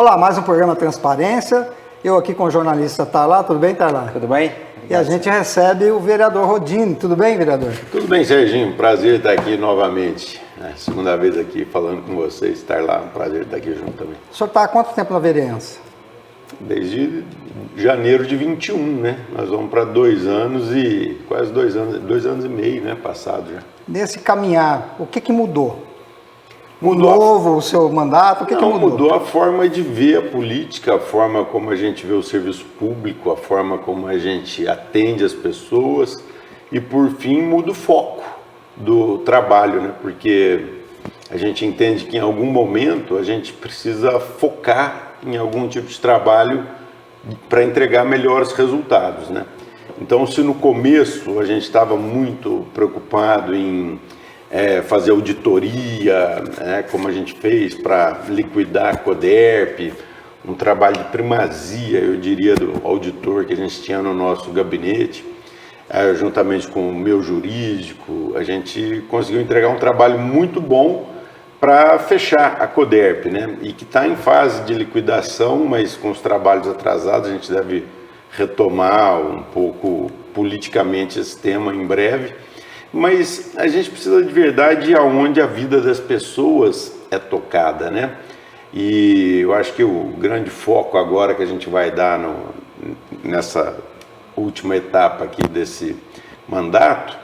Olá, mais um programa Transparência. Eu aqui com o jornalista Tarlá. Tudo bem, Tarlá? Tudo bem? E a gente recebe o vereador Rodini. Tudo bem, vereador? Tudo bem, Serginho. Prazer estar aqui novamente. Segunda vez aqui falando com vocês. Tarlá, um prazer estar aqui junto também. O senhor está há quanto tempo na vereança? Desde janeiro de 21, né? Nós vamos para 2 anos e quase 2 anos e meio, né? Passado já. Nesse caminhar, o que mudou? Mudou Novo o seu mandato? O que mudou? Mudou a forma de ver a política, a forma como a gente vê o serviço público, a forma como a gente atende as pessoas e, por fim, muda o foco do trabalho, né? Porque a gente entende que em algum momento a gente precisa focar em algum tipo de trabalho para entregar melhores resultados, né? Então, se no começo a gente estava muito preocupado em fazer auditoria, como a gente fez para liquidar a Coderp, um trabalho de primazia, eu diria, do auditor que a gente tinha no nosso gabinete, juntamente com o meu jurídico, a gente conseguiu entregar um trabalho muito bom para fechar a Coderp, né? E que está em fase de liquidação, mas com os trabalhos atrasados, a gente deve retomar um pouco politicamente esse tema em breve. Mas a gente precisa de verdade aonde a vida das pessoas é tocada, né? E eu acho que o grande foco agora que a gente vai dar nessa última etapa aqui desse mandato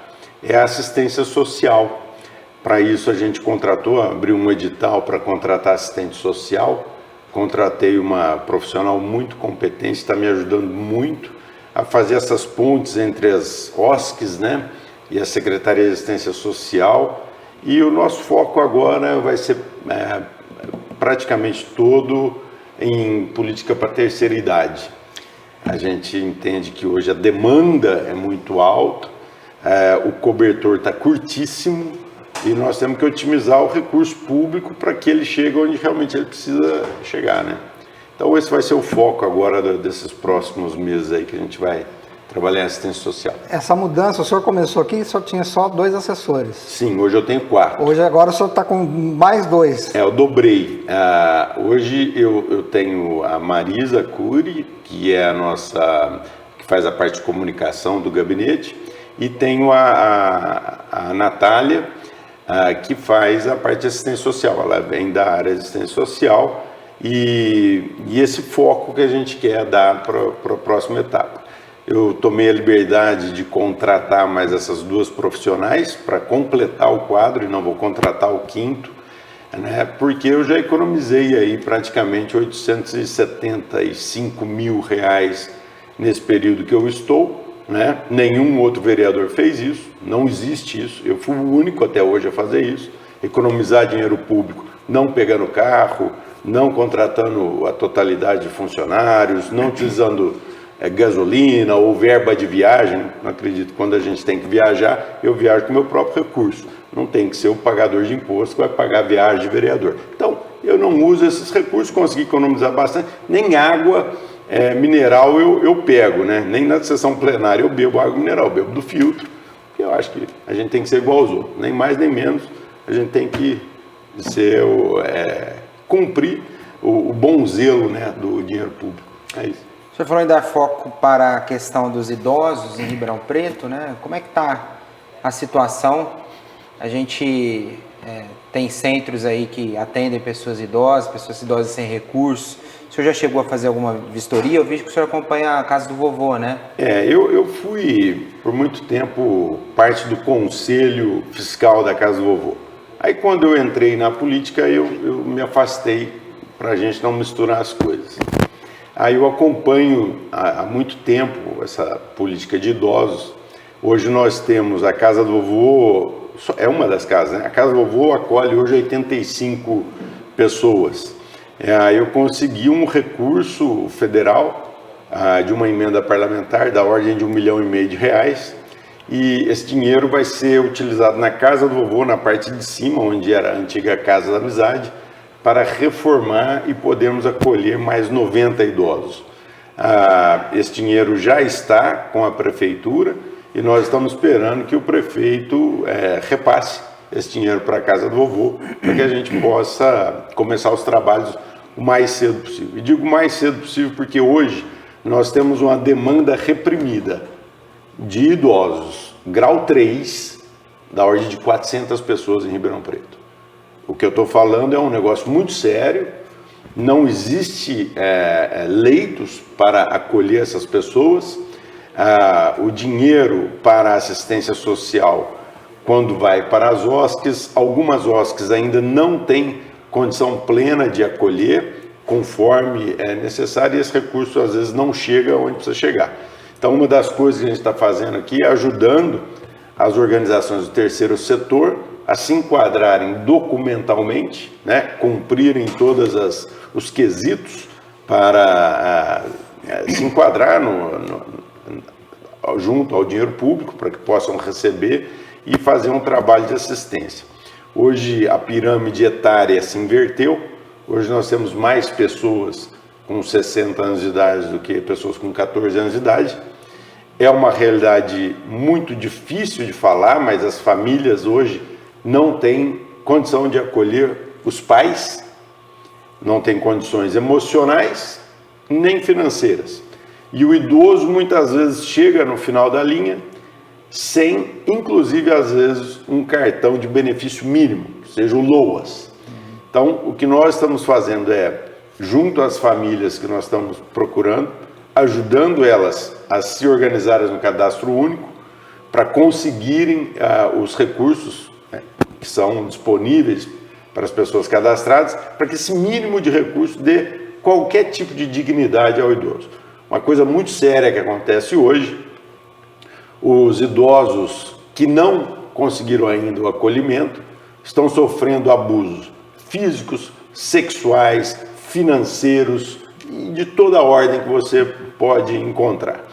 é a assistência social. Para isso a gente abriu um edital para contratar assistente social. Contratei uma profissional muito competente, está me ajudando muito a fazer essas pontes entre as OSCs, né? E a Secretaria de Assistência Social, e o nosso foco agora vai ser praticamente todo em política para a terceira idade. A gente entende que hoje a demanda é muito alta, o cobertor está curtíssimo e nós temos que otimizar o recurso público para que ele chegue onde realmente ele precisa chegar, né? Então esse vai ser o foco agora desses próximos meses aí que a gente vai trabalhar em assistência social. Essa mudança, o senhor começou aqui e só tinha só 2 assessores. Sim, hoje eu tenho 4. Hoje agora o senhor está com mais 2. Eu dobrei. Hoje eu tenho a Marisa Cury, que é a nossa, que faz a parte de comunicação do gabinete, e tenho a Natália, que faz a parte de assistência social. Ela vem da área de assistência social e esse foco que a gente quer dar para a próxima etapa. Eu tomei a liberdade de contratar mais essas 2 profissionais para completar o quadro, e não vou contratar o 5º, né? Porque eu já economizei aí praticamente R$875 mil nesse período que eu estou, né? Nenhum outro vereador fez isso, não existe isso, eu fui o único até hoje a fazer isso, economizar dinheiro público, não pegando carro, não contratando a totalidade de funcionários, não utilizando gasolina ou verba de viagem. Não acredito, quando a gente tem que viajar, eu viajo com o meu próprio recurso. Não tem que ser o pagador de imposto que vai pagar a viagem de vereador. Então, eu não uso esses recursos, consegui economizar bastante. Nem água mineral eu pego, né? Nem na sessão plenária eu bebo água mineral, eu bebo do filtro. Eu acho que a gente tem que ser igual aos outros, nem mais nem menos. A gente tem que cumprir o bom zelo, né, do dinheiro público. É isso. O senhor falou em dar foco para a questão dos idosos em Ribeirão Preto, né? Como é que está a situação? A gente tem centros aí que atendem pessoas idosas sem recursos. O senhor já chegou a fazer alguma vistoria? Eu vi que o senhor acompanha a casa do vovô, né? Eu fui, por muito tempo, parte do conselho fiscal da casa do vovô. Aí, quando eu entrei na política, eu me afastei para a gente não misturar as coisas. Aí eu acompanho há muito tempo essa política de idosos. Hoje nós temos a Casa do Vovô, é uma das casas, né? A Casa do Vovô acolhe hoje 85 pessoas. Aí eu consegui um recurso federal de uma emenda parlamentar da ordem de R$1,5 milhão. E esse dinheiro vai ser utilizado na Casa do Vovô, na parte de cima, onde era a antiga Casa da Amizade, para reformar e podermos acolher mais 90 idosos. Esse dinheiro já está com a prefeitura e nós estamos esperando que o prefeito repasse esse dinheiro para a Casa do Vovô, para que a gente possa começar os trabalhos o mais cedo possível. E digo o mais cedo possível porque hoje nós temos uma demanda reprimida de idosos, grau 3, da ordem de 400 pessoas em Ribeirão Preto. O que eu estou falando é um negócio muito sério, não existe leitos para acolher essas pessoas, o dinheiro para a assistência social, quando vai para as OSCs, algumas OSCs ainda não têm condição plena de acolher, conforme é necessário, e esse recurso às vezes não chega onde precisa chegar. Então, uma das coisas que a gente está fazendo aqui é ajudando as organizações do terceiro setor a se enquadrarem documentalmente, né, cumprirem todos os quesitos para se enquadrar junto ao dinheiro público, para que possam receber e fazer um trabalho de assistência. Hoje a pirâmide etária se inverteu, hoje nós temos mais pessoas com 60 anos de idade do que pessoas com 14 anos de idade. É uma realidade muito difícil de falar, mas as famílias hoje não têm condição de acolher os pais, não têm condições emocionais nem financeiras. E o idoso muitas vezes chega no final da linha sem, inclusive às vezes, um cartão de benefício mínimo, seja o LOAS. Então, o que nós estamos fazendo é, junto às famílias que nós estamos procurando, ajudando elas a se organizarem no cadastro único para conseguirem os recursos, né, que são disponíveis para as pessoas cadastradas, para que esse mínimo de recurso dê qualquer tipo de dignidade ao idoso. Uma coisa muito séria que acontece hoje, os idosos que não conseguiram ainda o acolhimento estão sofrendo abusos físicos, sexuais, financeiros e de toda a ordem que você pode encontrar.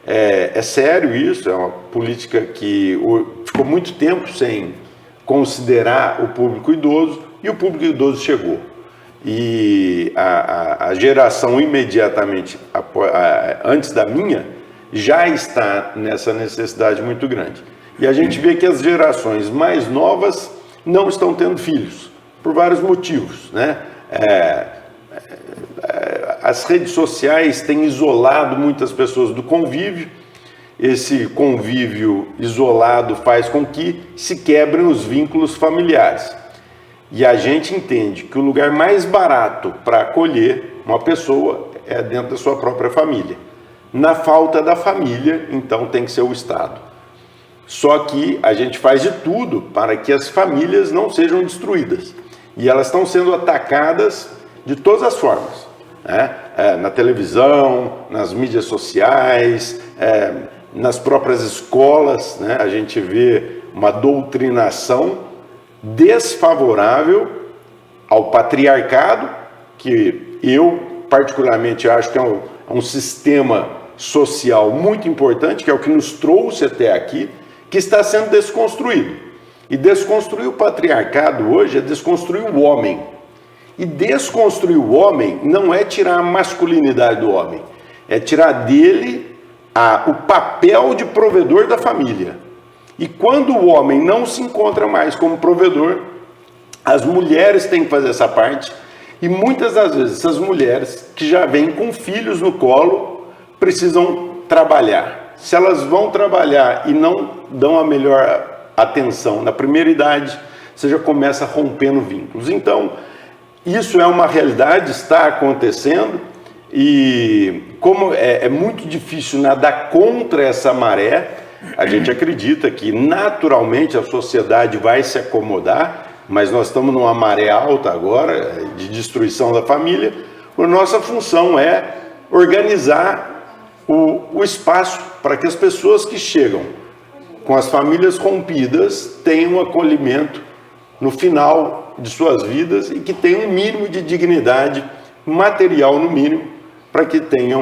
É sério isso, é uma política que ficou muito tempo sem considerar o público idoso e o público idoso chegou. E a geração imediatamente antes da minha já está nessa necessidade muito grande. E a gente vê que as gerações mais novas não estão tendo filhos, por vários motivos, né? As redes sociais têm isolado muitas pessoas do convívio. Esse convívio isolado faz com que se quebrem os vínculos familiares. E a gente entende que o lugar mais barato para acolher uma pessoa é dentro da sua própria família. Na falta da família, então tem que ser o Estado. Só que a gente faz de tudo para que as famílias não sejam destruídas. E elas estão sendo atacadas de todas as formas, né? Na televisão, nas mídias sociais, nas próprias escolas, né? A gente vê uma doutrinação desfavorável ao patriarcado, que eu particularmente acho que é um sistema social muito importante, que é o que nos trouxe até aqui, que está sendo desconstruído. E desconstruir o patriarcado hoje é desconstruir o homem. E desconstruir o homem não é tirar a masculinidade do homem, é tirar dele o papel de provedor da família. E quando o homem não se encontra mais como provedor, as mulheres têm que fazer essa parte. E muitas das vezes essas mulheres que já vêm com filhos no colo precisam trabalhar. Se elas vão trabalhar e não dão a melhor atenção na primeira idade, você já começa rompendo vínculos. Então, isso é uma realidade, está acontecendo, e como é muito difícil nadar contra essa maré, a gente acredita que naturalmente a sociedade vai se acomodar, mas nós estamos numa maré alta agora de destruição da família. A nossa função é organizar o espaço para que as pessoas que chegam com as famílias rompidas tenham um acolhimento no final de suas vidas e que tenham um mínimo de dignidade material, no mínimo, para que tenham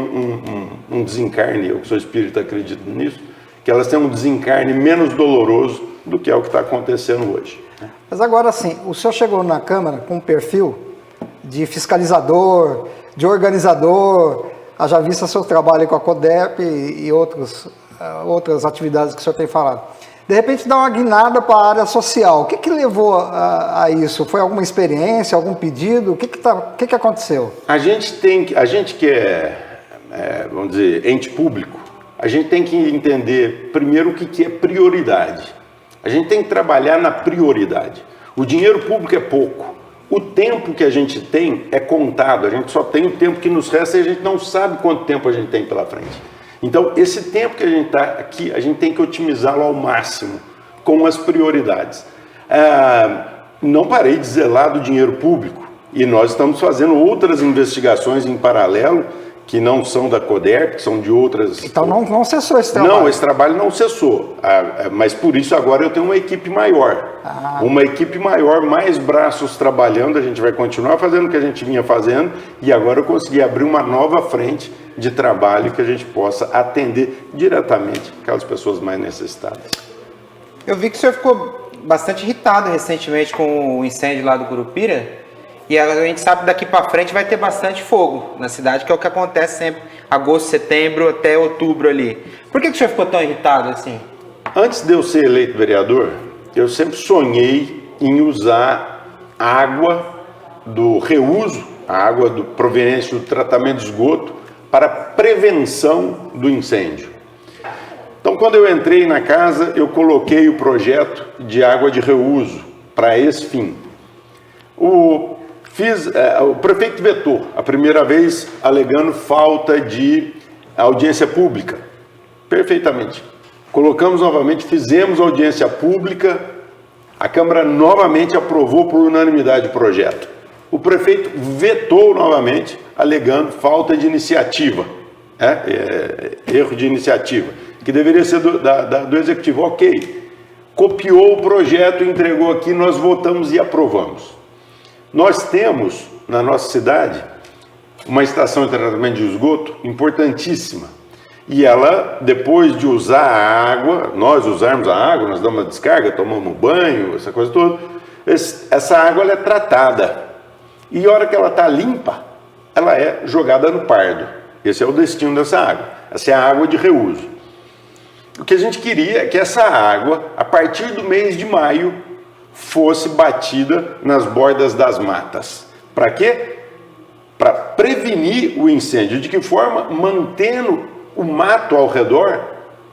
um desencarne. Eu que sou espírita acredito nisso, que elas tenham um desencarne menos doloroso do que é o que está acontecendo hoje. Mas agora sim, o senhor chegou na Câmara com um perfil de fiscalizador, de organizador, haja vista seu trabalho com a CODEP e outras atividades que o senhor tem falado. de repente dar uma guinada para a área social. O que levou a isso? Foi alguma experiência, algum pedido? O que aconteceu? A gente que vamos dizer, ente público, a gente tem que entender primeiro o que é prioridade. A gente tem que trabalhar na prioridade. O dinheiro público é pouco. O tempo que a gente tem é contado. A gente só tem o tempo que nos resta e a gente não sabe quanto tempo a gente tem pela frente. Então, esse tempo que a gente está aqui, a gente tem que otimizá-lo ao máximo, com as prioridades. Não parei de zelar do dinheiro público e nós estamos fazendo outras investigações em paralelo, que não são da CODERP, que são de outras... Então não cessou esse trabalho? Não, esse trabalho não cessou, mas por isso agora eu tenho uma equipe maior. Uma equipe maior, mais braços trabalhando, a gente vai continuar fazendo o que a gente vinha fazendo e agora eu consegui abrir uma nova frente de trabalho que a gente possa atender diretamente aquelas pessoas mais necessitadas. Eu vi que o senhor ficou bastante irritado recentemente com o incêndio lá do Curupira. E a gente sabe que daqui para frente vai ter bastante fogo na cidade, que é o que acontece sempre, agosto, setembro até outubro ali. Por que o senhor ficou tão irritado assim? Antes de eu ser eleito vereador, eu sempre sonhei em usar água do reuso, a água proveniente do tratamento de esgoto, para prevenção do incêndio. Então, quando eu entrei na casa, eu coloquei o projeto de água de reuso para esse fim. O prefeito vetou, a primeira vez alegando falta de audiência pública. Perfeitamente. Colocamos novamente, fizemos audiência pública, a Câmara novamente aprovou por unanimidade o projeto. O prefeito vetou novamente, alegando falta de iniciativa, erro de iniciativa, que deveria ser do Executivo. Ok, copiou o projeto, entregou aqui, nós votamos e aprovamos. Nós temos, na nossa cidade, uma estação de tratamento de esgoto importantíssima. E ela, depois de usar a água, nós usarmos a água, nós damos uma descarga, tomamos banho, essa coisa toda, essa água ela é tratada. E a hora que ela está limpa, ela é jogada no Pardo. Esse é o destino dessa água. Essa é a água de reuso. O que a gente queria é que essa água, a partir do mês de maio, fosse batida nas bordas das matas. Para quê? Para prevenir o incêndio. De que forma? Mantendo o mato ao redor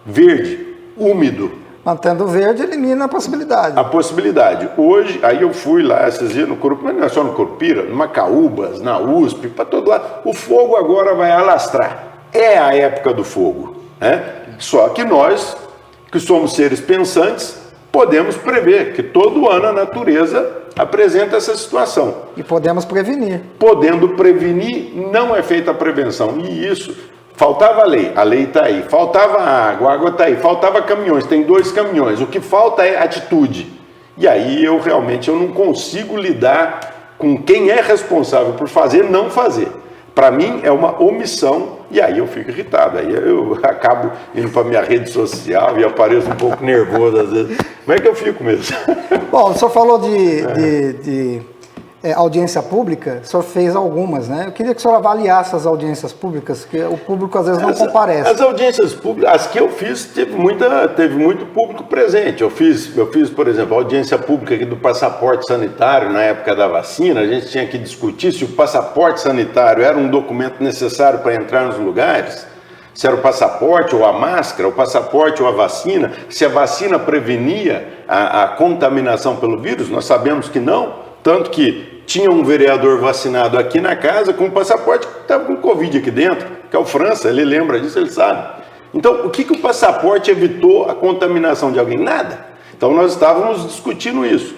verde, úmido. Mantendo verde, elimina a possibilidade. A possibilidade. Hoje, aí eu fui lá, esses dias no Curupira, mas não é só no Curupira, no Macaúbas, na USP, para todo lado. O fogo agora vai alastrar. É a época do fogo. Só que nós, que somos seres pensantes, podemos prever que todo ano a natureza apresenta essa situação. E podemos prevenir. Podendo prevenir, não é feita a prevenção. E isso, faltava a lei está aí. Faltava a água está aí. Faltava caminhões, tem 2 caminhões. O que falta é atitude. E aí eu realmente não consigo lidar com quem é responsável por fazer, não fazer. Para mim é uma omissão e aí eu fico irritado. Aí eu acabo indo para minha rede social e apareço um pouco nervoso às vezes. Como é que eu fico mesmo? Bom, o senhor falou de audiência pública, o senhor fez algumas, né? Eu queria que o senhor avaliasse as audiências públicas, que o público às vezes não comparece. As audiências públicas, as que eu fiz, teve muito público presente. Eu fiz, por exemplo, a audiência pública aqui do passaporte sanitário na época da vacina. A gente tinha que discutir se o passaporte sanitário era um documento necessário para entrar nos lugares, se era o passaporte ou a máscara, o passaporte ou a vacina, se a vacina prevenia a contaminação pelo vírus. Nós sabemos que não, tanto que tinha um vereador vacinado aqui na casa com um passaporte que estava com Covid aqui dentro, que é o França, ele lembra disso, ele sabe. Então, o que o passaporte evitou a contaminação de alguém? Nada. Então, nós estávamos discutindo isso.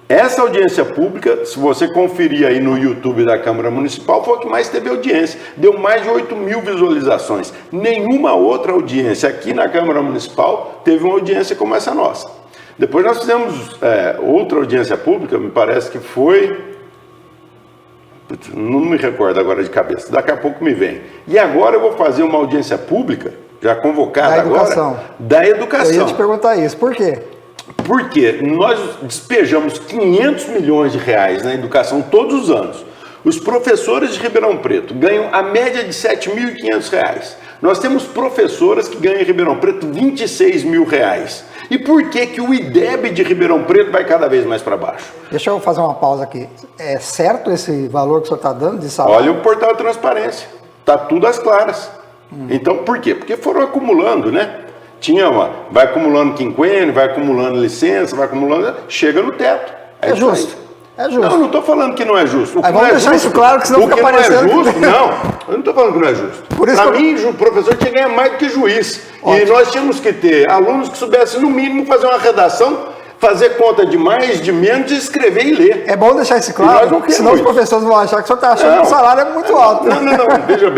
Essa audiência pública, se você conferir aí no YouTube da Câmara Municipal, foi a que mais teve audiência. Deu mais de 8.000 visualizações. Nenhuma outra audiência aqui na Câmara Municipal teve uma audiência como essa nossa. Depois nós fizemos outra audiência pública, me parece que foi... Não me recordo agora de cabeça, daqui a pouco me vem. E agora eu vou fazer uma audiência pública, já convocada agora, da educação. Eu ia te perguntar isso, por quê? Porque nós despejamos 500 milhões de reais na educação todos os anos. Os professores de Ribeirão Preto ganham a média de R$ 7.500. Nós temos professoras que ganham em Ribeirão Preto R$ 26.000. E por que que o IDEB de Ribeirão Preto vai cada vez mais para baixo? Deixa eu fazer uma pausa aqui. É certo esse valor que o senhor está dando de salário? Olha o portal de transparência, está tudo às claras. Então, por quê? Porque foram acumulando, né? Vai acumulando quinquênio, vai acumulando licença, vai acumulando, chega no teto. É justo. É justo. Não estou falando que não é justo. Aí vamos deixar isso claro, que senão fica parecendo... Não é justo, não. Eu não estou falando que não é justo. Para mim, o professor tinha que ganhar mais do que juiz. Ótimo. E nós tínhamos que ter alunos que soubessem, no mínimo, fazer uma redação, fazer conta de mais, de menos, escrever e ler. É bom deixar isso claro, senão os professores vão achar que o senhor está achando que o salário é muito alto. Não. Veja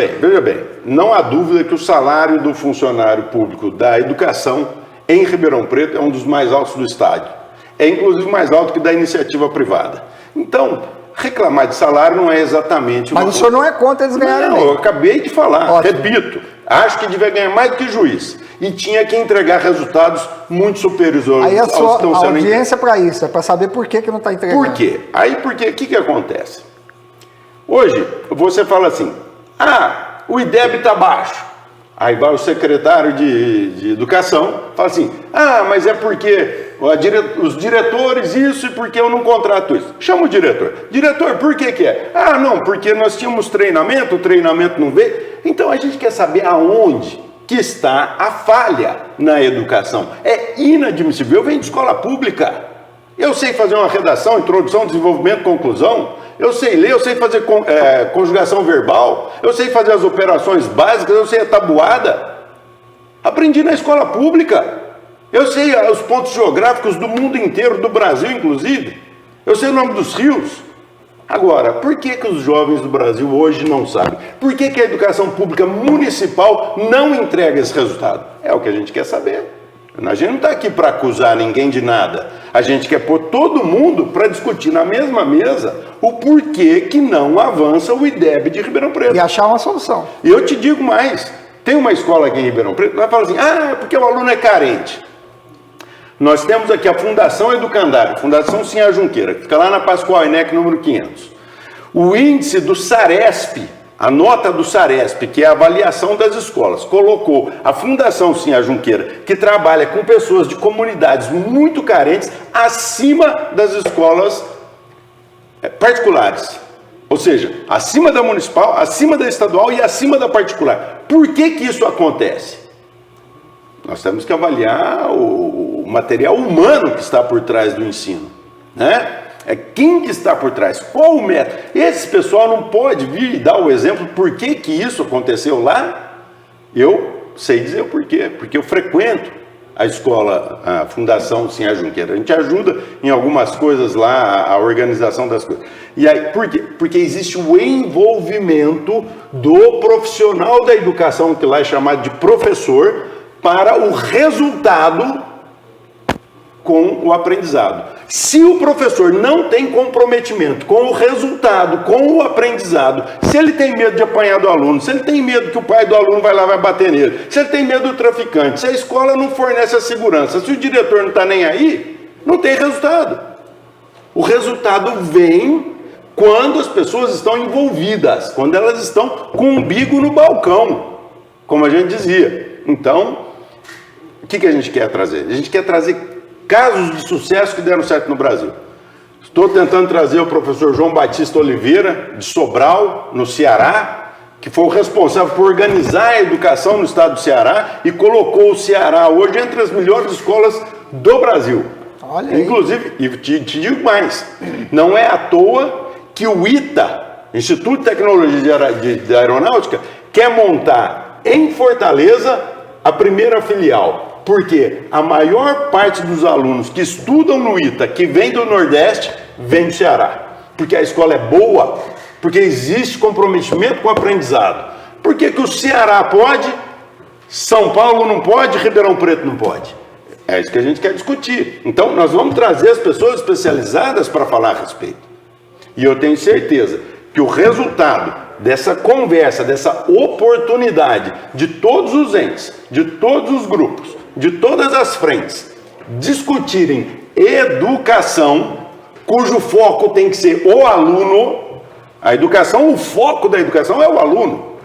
bem. Não há dúvida que o salário do funcionário público da educação em Ribeirão Preto é um dos mais altos do estado. É inclusive mais alto que da iniciativa privada. Então, reclamar de salário não é exatamente... Mas o senhor não é contra eles ganharem bem. Não, eu acabei de falar, ótimo. Repito, acho que devia ganhar mais do que juiz. E tinha que entregar resultados muito superiores aí a sua audiência para isso, é para saber por que não está entregando. Por quê? O que acontece? Hoje, você fala assim, o IDEB está baixo. Aí vai o secretário de Educação, fala assim, mas é porque os diretores isso e porque eu não contrato isso. Chama o diretor. Diretor, por que é? Não, porque nós tínhamos treinamento, o treinamento não veio. Então a gente quer saber aonde que está a falha na educação. É inadmissível. Eu venho de escola pública. Eu sei fazer uma redação, introdução, desenvolvimento, conclusão. Eu sei ler, eu sei fazer conjugação verbal, eu sei fazer as operações básicas, eu sei a tabuada. Aprendi na escola pública. Eu sei os pontos geográficos do mundo inteiro, do Brasil inclusive. Eu sei o nome dos rios. Agora, por que os jovens do Brasil hoje não sabem? Por que a educação pública municipal não entrega esse resultado? É o que a gente quer saber. A gente não está aqui para acusar ninguém de nada. A gente quer pôr todo mundo para discutir na mesma mesa o porquê que não avança o IDEB de Ribeirão Preto. E achar uma solução. E eu te digo mais. Tem uma escola aqui em Ribeirão Preto que vai falar assim, é porque o aluno é carente. Nós temos aqui a Fundação Educandário, Fundação Sinhá Junqueira, que fica lá na Pascoal INEC número 500. O índice do Saresp, a nota do Saresp, que é a avaliação das escolas, colocou a Fundação Sinhá Junqueira, que trabalha com pessoas de comunidades muito carentes, acima das escolas particulares. Ou seja, acima da municipal, acima da estadual e acima da particular. Por que isso acontece? Nós temos que avaliar o material humano que está por trás do ensino, né? É quem que está por trás, qual o método. Esse pessoal não pode vir e dar o exemplo por que isso aconteceu lá. Eu sei dizer o porquê, porque eu frequento a escola, a Fundação Sinhá Junqueira. A gente ajuda em algumas coisas lá, a organização das coisas. E aí, por quê? Porque existe o envolvimento do profissional da educação, que lá é chamado de professor, para o resultado com o aprendizado. Se o professor não tem comprometimento com o resultado, com o aprendizado, se ele tem medo de apanhar do aluno, se ele tem medo que o pai do aluno vai lá e vai bater nele, se ele tem medo do traficante, se a escola não fornece a segurança, se o diretor não está nem aí, não tem resultado. O resultado vem quando as pessoas estão envolvidas, quando elas estão com o umbigo no balcão, como a gente dizia. Então, o que a gente quer trazer? A gente quer trazer casos de sucesso que deram certo no Brasil. Estou tentando trazer o professor João Batista Oliveira, de Sobral, no Ceará, que foi o responsável por organizar a educação no estado do Ceará e colocou o Ceará hoje entre as melhores escolas do Brasil. Olha aí. Inclusive, e te digo mais, não é à toa que o ITA, Instituto de Tecnologia de Aeronáutica, quer montar em Fortaleza a primeira filial. Porque a maior parte dos alunos que estudam no ITA, que vem do Nordeste, vem do Ceará. Porque a escola é boa, porque existe comprometimento com o aprendizado. Por que o Ceará pode, São Paulo não pode, Ribeirão Preto não pode? É isso que a gente quer discutir. Então, nós vamos trazer as pessoas especializadas para falar a respeito. E eu tenho certeza que o resultado dessa conversa, dessa oportunidade de todos os entes, de todos os grupos, de todas as frentes, discutirem educação, cujo foco tem que ser o aluno. A educação, o foco da educação é o aluno,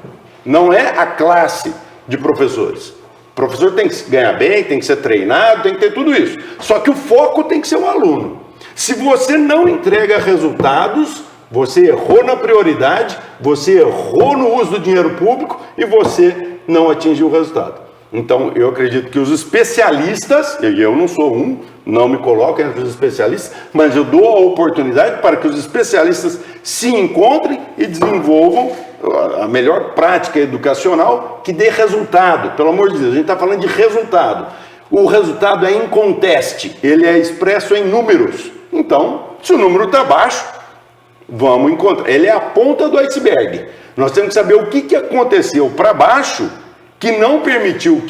não é a classe de professores. professor tem que ganhar bem, tem que ser treinado, tem que ter tudo isso. Só que o foco tem que ser o aluno. Se você não entrega resultados, você errou na prioridade, você errou no uso do dinheiro público e você não atingiu o resultado. Então, eu acredito que os especialistas, e eu não sou um, não me coloco entre os especialistas, mas eu dou a oportunidade para que os especialistas se encontrem e desenvolvam a melhor prática educacional que dê resultado. Pelo amor de Deus, a gente está falando de resultado. O resultado é inconteste, ele é expresso em números. Então, se o número está baixo, vamos encontrar. Ele é a ponta do iceberg. Nós temos que saber o que aconteceu para baixo que não permitiu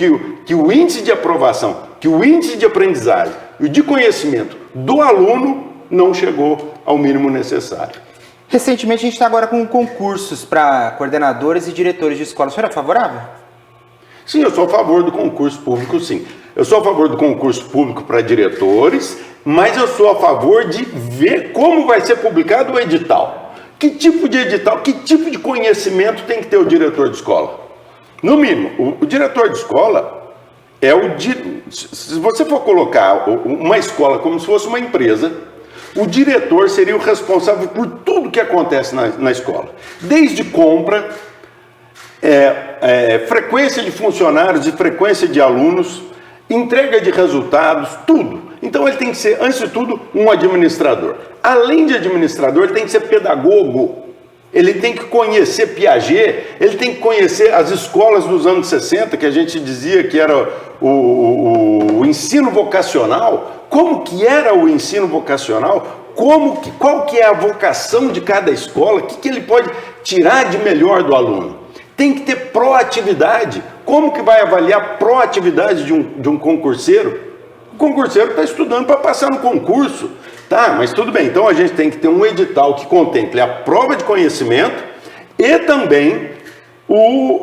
que o índice de aprovação, que o índice de aprendizagem e de conhecimento do aluno não chegou ao mínimo necessário. Recentemente a gente está agora com concursos para coordenadores e diretores de escola. O senhor é favorável? Sim, eu sou a favor do concurso público, sim. Eu sou a favor do concurso público para diretores, mas eu sou a favor de ver como vai ser publicado o edital. Que tipo de edital, que tipo de conhecimento tem que ter o diretor de escola? No mínimo, o diretor de escola é se você for colocar uma escola como se fosse uma empresa, o diretor seria o responsável por tudo que acontece na escola. Desde compra, frequência de funcionários e frequência de alunos, entrega de resultados, tudo. Então ele tem que ser, antes de tudo, um administrador. Além de administrador, ele tem que ser pedagogo. Ele tem que conhecer Piaget, ele tem que conhecer as escolas dos anos 60, que a gente dizia que era o ensino vocacional. Como que era o ensino vocacional? Qual que é a vocação de cada escola? O que ele pode tirar de melhor do aluno? Tem que ter proatividade. Como que vai avaliar a proatividade de um concurseiro? O concurseiro está estudando para passar no concurso. Tá, mas tudo bem. Então a gente tem que ter um edital que contemple a prova de conhecimento e também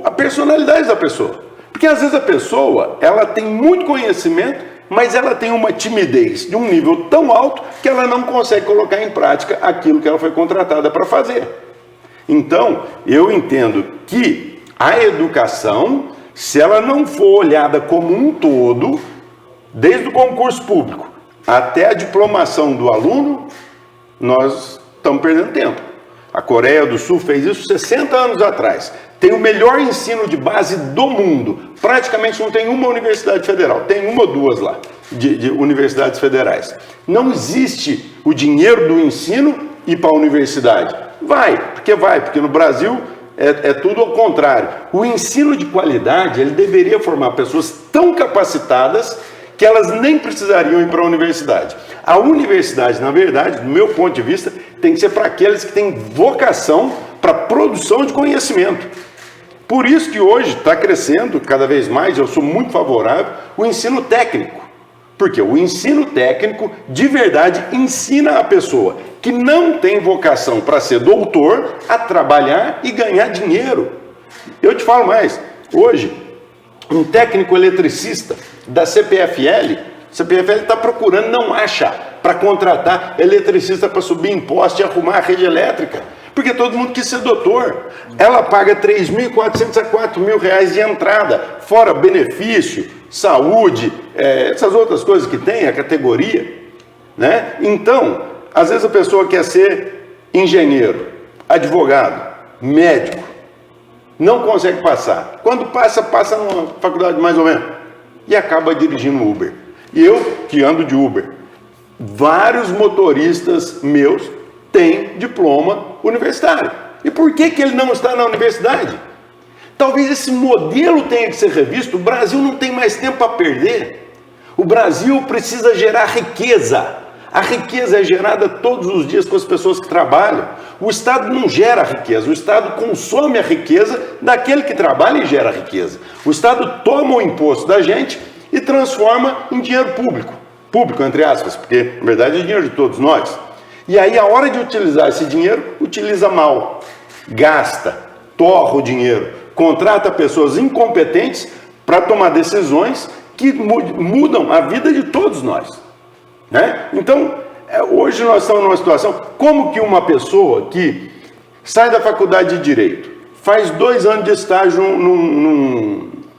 a personalidade da pessoa. Porque às vezes a pessoa, ela tem muito conhecimento, mas ela tem uma timidez de um nível tão alto que ela não consegue colocar em prática aquilo que ela foi contratada para fazer. Então, eu entendo que a educação, se ela não for olhada como um todo, desde o concurso público até a diplomação do aluno, nós estamos perdendo tempo. A Coreia do Sul fez isso 60 anos atrás. Tem o melhor ensino de base do mundo. Praticamente não tem uma universidade federal. Tem uma ou duas lá, de universidades federais. Não existe o dinheiro do ensino ir para a universidade. Vai, porque no Brasil é tudo ao contrário. O ensino de qualidade, ele deveria formar pessoas tão capacitadas que elas nem precisariam ir para a universidade. A universidade, na verdade, do meu ponto de vista, tem que ser para aqueles que têm vocação para produção de conhecimento. Por isso que hoje está crescendo cada vez mais, eu sou muito favorável, o ensino técnico. Porque o ensino técnico, de verdade, ensina a pessoa que não tem vocação para ser doutor a trabalhar e ganhar dinheiro. Eu te falo mais, hoje, um técnico eletricista da CPFL está procurando, não acha, para contratar eletricista para subir em poste e arrumar a rede elétrica, porque todo mundo quis ser doutor. Ela paga R$ 3.400 a R$ 4.000 de entrada, fora benefício, saúde, essas outras coisas que tem, a categoria, né? Então, às vezes a pessoa quer ser engenheiro, advogado, médico, não consegue passar. Quando passa numa faculdade mais ou menos, e acaba dirigindo Uber. E eu, que ando de Uber, vários motoristas meus têm diploma universitário. E por que ele não está na universidade? Talvez esse modelo tenha que ser revisto. O Brasil não tem mais tempo a perder. O Brasil precisa gerar riqueza. A riqueza é gerada todos os dias com as pessoas que trabalham. O Estado não gera riqueza, o Estado consome a riqueza daquele que trabalha e gera riqueza. O Estado toma o imposto da gente e transforma em dinheiro público. Público, entre aspas, porque na verdade é dinheiro de todos nós. E aí, a hora de utilizar esse dinheiro, utiliza mal, gasta, torra o dinheiro, contrata pessoas incompetentes para tomar decisões que mudam a vida de todos nós. Né? Então, hoje nós estamos numa situação, como que uma pessoa que sai da faculdade de Direito, faz 2 anos de estágio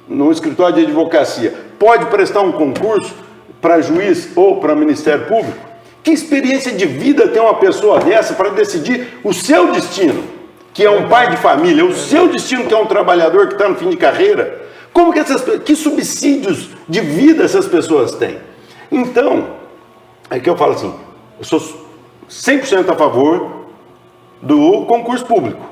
num escritório de advocacia, pode prestar um concurso para juiz ou para Ministério Público? Que experiência de vida tem uma pessoa dessa para decidir o seu destino, que é um pai de família, o seu destino, que é um trabalhador que está no fim de carreira? Como que subsídios de vida essas pessoas têm? Então, é que eu falo assim, eu sou 100% a favor do concurso público.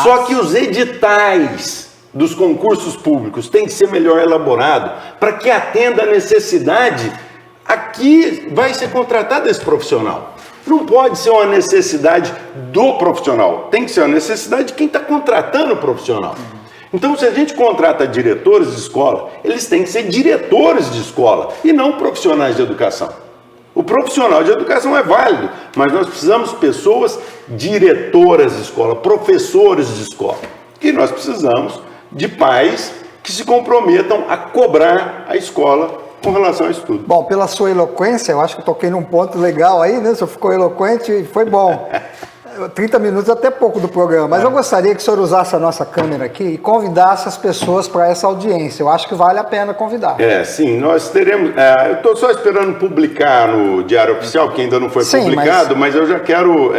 Só que os editais dos concursos públicos têm que ser melhor elaborados para que atenda a necessidade a que vai ser contratado esse profissional. Não pode ser uma necessidade do profissional, tem que ser uma necessidade de quem está contratando o profissional. Então, se a gente contrata diretores de escola, eles têm que ser diretores de escola e não profissionais de educação. O profissional de educação é válido, mas nós precisamos de pessoas diretoras de escola, professores de escola. E nós precisamos de pais que se comprometam a cobrar a escola com relação ao estudo. Bom, pela sua eloquência, eu acho que eu toquei num ponto legal aí, né? O senhor ficou eloquente e foi bom. 30 minutos é até pouco do programa, mas eu gostaria que o senhor usasse a nossa câmera aqui e convidasse as pessoas para essa audiência. Eu acho que vale a pena convidar. Sim, nós teremos... eu estou só esperando publicar no Diário Oficial, que ainda não foi publicado, mas eu já quero...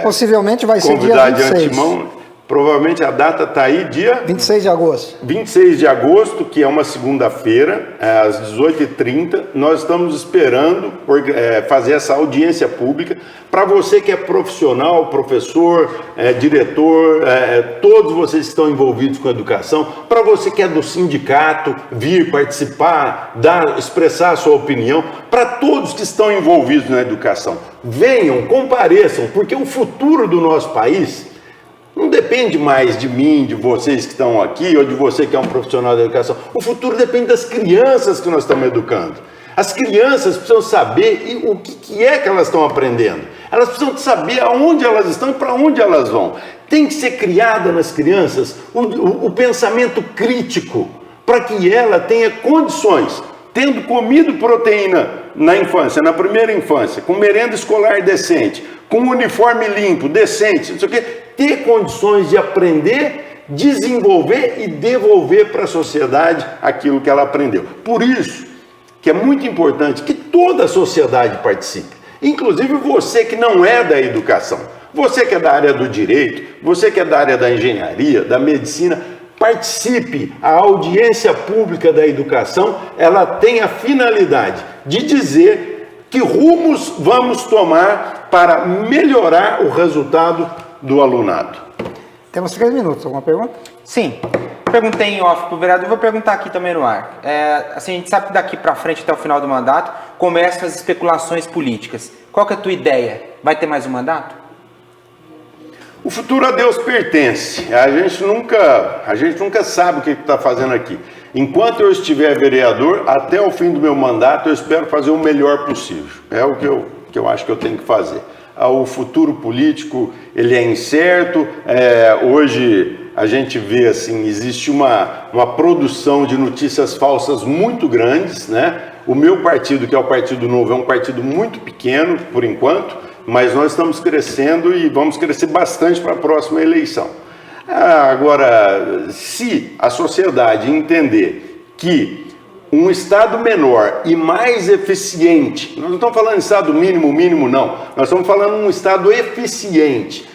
possivelmente vai ser dia 26. Convidar de antemão. Provavelmente a data está aí, dia... 26 de agosto. 26 de agosto, que é uma segunda-feira, às 18h30. Nós estamos esperando fazer essa audiência pública. Para você que é profissional, professor, diretor, todos vocês que estão envolvidos com a educação, para você que é do sindicato, vir participar, expressar a sua opinião, para todos que estão envolvidos na educação. Venham, compareçam, porque o futuro do nosso país... não depende mais de mim, de vocês que estão aqui, ou de você que é um profissional da educação. O futuro depende das crianças que nós estamos educando. As crianças precisam saber o que é que elas estão aprendendo. Elas precisam saber aonde elas estão e para onde elas vão. Tem que ser criada nas crianças o pensamento crítico, para que ela tenha condições, tendo comido proteína na infância, na primeira infância, com merenda escolar decente, com uniforme limpo, decente, não sei o quê, ter condições de aprender, desenvolver e devolver para a sociedade aquilo que ela aprendeu. Por isso que é muito importante que toda a sociedade participe, inclusive você que não é da educação, você que é da área do direito, você que é da área da engenharia, da medicina, participe. A audiência pública da educação, ela tem a finalidade de dizer que rumos vamos tomar para melhorar o resultado do alunado. Temos 3 minutos. Alguma pergunta? Sim. Perguntei em off para o vereador, vou perguntar aqui também no ar. Assim, a gente sabe que daqui para frente, até o final do mandato, começam as especulações políticas. Qual que é a tua ideia? Vai ter mais um mandato? O futuro a Deus pertence. A gente nunca sabe o que está fazendo aqui. Enquanto eu estiver vereador, até o fim do meu mandato, eu espero fazer o melhor possível. É o que eu acho que eu tenho que fazer. O futuro político, ele é incerto. Hoje a gente vê assim, existe uma produção de notícias falsas muito grandes, né? O meu partido, que é o Partido Novo, é um partido muito pequeno, por enquanto, mas nós estamos crescendo e vamos crescer bastante para a próxima eleição. Agora, se a sociedade entender que um Estado menor e mais eficiente, nós não estamos falando de Estado mínimo não, nós estamos falando de um Estado eficiente.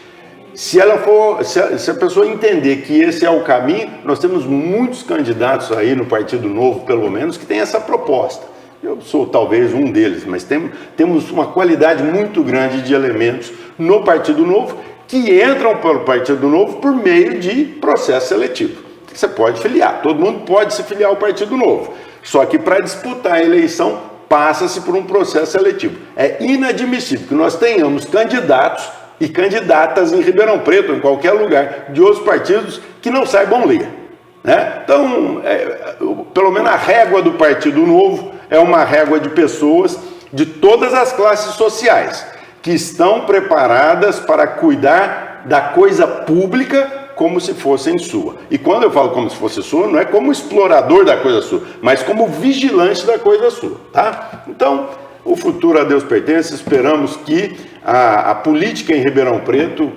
Se a pessoa entender que esse é o caminho, nós temos muitos candidatos aí no Partido Novo, pelo menos, que tem essa proposta. Eu sou talvez um deles, mas temos uma qualidade muito grande de elementos no Partido Novo que entram pelo Partido Novo por meio de processo seletivo. Você pode filiar, todo mundo pode se filiar ao Partido Novo. Só que para disputar a eleição, passa-se por um processo seletivo. É inadmissível que nós tenhamos candidatos e candidatas em Ribeirão Preto, em qualquer lugar, de outros partidos que não saibam ler, né? Então, pelo menos a régua do Partido Novo é uma régua de pessoas de todas as classes sociais, que estão preparadas para cuidar da coisa pública como se fossem sua. E quando eu falo como se fosse sua, não é como explorador da coisa sua, mas como vigilante da coisa sua, tá? Então, o futuro a Deus pertence. Esperamos que a política em Ribeirão Preto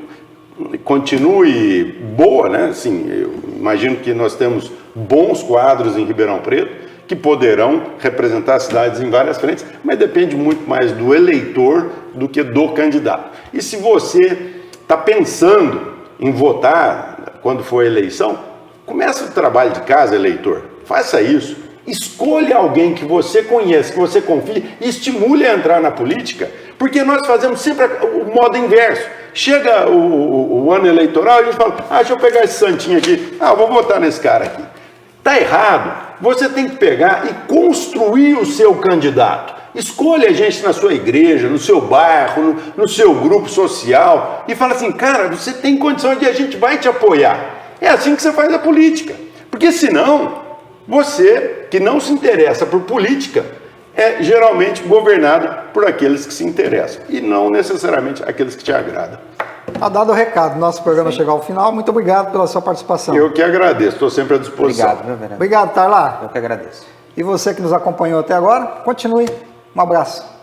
continue boa, né? Assim, eu imagino que nós temos bons quadros em Ribeirão Preto, que poderão representar cidades em várias frentes, mas depende muito mais do eleitor do que do candidato. E se você está pensando em votar quando for a eleição, começa o trabalho de casa, eleitor. Faça isso. Escolha alguém que você conhece, que você confie, e estimule a entrar na política, porque nós fazemos sempre o modo inverso. Chega o ano eleitoral e a gente fala, deixa eu pegar esse santinho aqui, eu vou votar nesse cara aqui. Está errado. Você tem que pegar e construir o seu candidato. Escolha gente na sua igreja, no seu bairro, no seu grupo social e fala assim, cara, você tem condição de a gente vai te apoiar. É assim que você faz a política. Porque senão, você que não se interessa por política é geralmente governado por aqueles que se interessam e não necessariamente aqueles que te agradam. Tá dado o recado, nosso programa chegou ao final. Muito obrigado pela sua participação. Eu que agradeço, estou sempre à disposição. Obrigado, meu vereador. Obrigado, Tarlar. Eu que agradeço. E você que nos acompanhou até agora, continue. Um abraço.